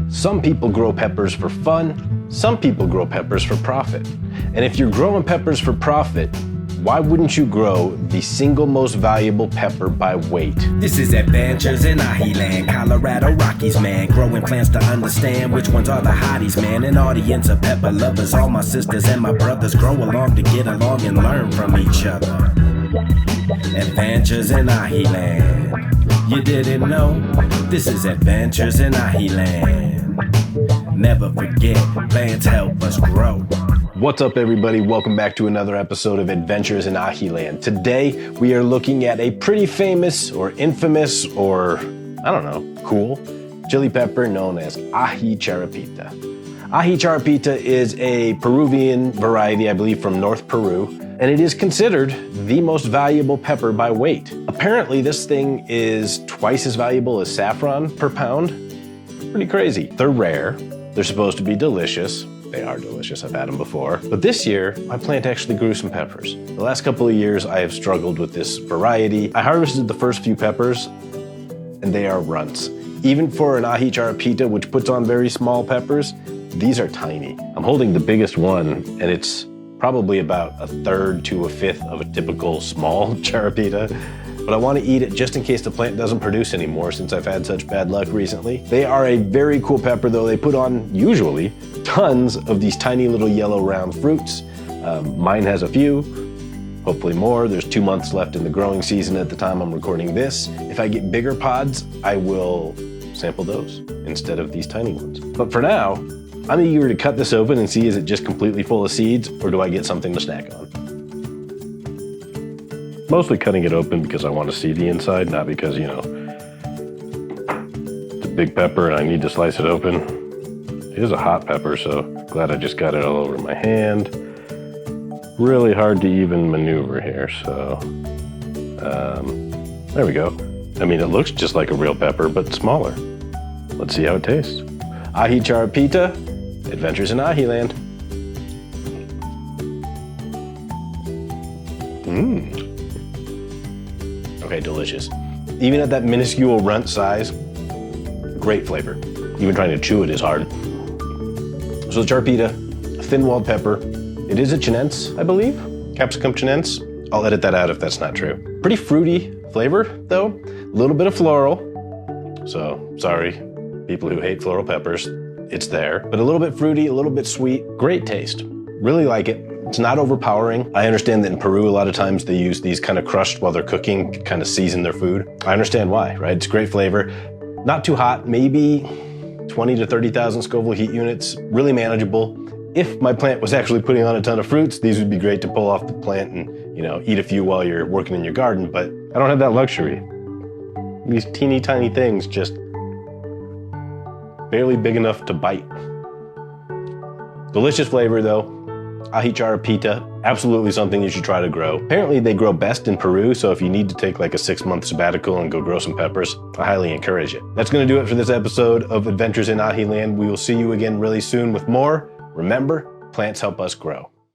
Some people grow peppers for fun, some people grow peppers for profit. And if you're growing peppers for profit, why wouldn't you grow the single most valuable pepper by weight? This is Adventures in Aji Land, Colorado Rockies, man. Growing plants to understand which ones are the hotties, man. An audience of pepper lovers, all my sisters and my brothers grow along to get along and learn from each other. Adventures in Aji Land. You didn't know? This is Adventures in Aji Land. Never forget, plants help us grow. What's up, everybody? Welcome back to another episode of Adventures in Aji Land. Today, we are looking at a pretty famous or infamous or, I don't know, cool chili pepper known as Aji Charapita. Aji Charapita is a Peruvian variety, I believe, from North Peru, and it is considered the most valuable pepper by weight. Apparently, this thing is twice as valuable as saffron per pound. Pretty crazy. They're rare. They're supposed to be delicious. They are delicious, I've had them before. But this year, my plant actually grew some peppers. The last couple of years, I have struggled with this variety. I harvested the first few peppers, and they are runts. Even for an Aji Charapita, which puts on very small peppers, these are tiny. I'm holding the biggest one, and it's probably about a third to a fifth of a typical small Charapita. But I want to eat it just in case the plant doesn't produce anymore since I've had such bad luck recently. They are a very cool pepper though. They put on, usually, tons of these tiny little yellow round fruits. Mine has a few, hopefully more. There's 2 months left in the growing season at the time I'm recording this. If I get bigger pods, I will sample those instead of these tiny ones. But for now, I'm eager to cut this open and see, is it just completely full of seeds or do I get something to snack on? Mostly cutting it open because I want to see the inside, not because, you know, it's a big pepper and I need to slice it open. It is a hot pepper, so glad I just got it all over my hand. Really hard to even maneuver here, so there we go. I mean, it looks just like a real pepper, but smaller. Let's see how it tastes. Aji Charapita, Adventures in Aji Land. Okay, delicious. Even at that minuscule runt size, great flavor. Even trying to chew it is hard. So the Charapita, a thin-walled pepper. It is a chinense, I believe. Capsicum chinense. I'll edit that out if that's not true. Pretty fruity flavor, though. A little bit of floral. So, sorry, people who hate floral peppers. It's there. But a little bit fruity, a little bit sweet. Great taste. Really like it. It's not overpowering. I understand that in Peru, a lot of times they use these kind of crushed while they're cooking to kind of season their food. I understand why, right? It's great flavor. Not too hot, maybe 20 to 30,000 Scoville heat units. Really manageable. If my plant was actually putting on a ton of fruits, these would be great to pull off the plant and, you know, eat a few while you're working in your garden, but I don't have that luxury. These teeny tiny things just barely big enough to bite. Delicious flavor though. Aji Charapita, absolutely something you should try to grow. Apparently they grow best in Peru, so if you need to take like a 6-month sabbatical and go grow some peppers, I highly encourage it. That's gonna do it for this episode of Adventures in Aji Land. We will see you again really soon with more. Remember, plants help us grow.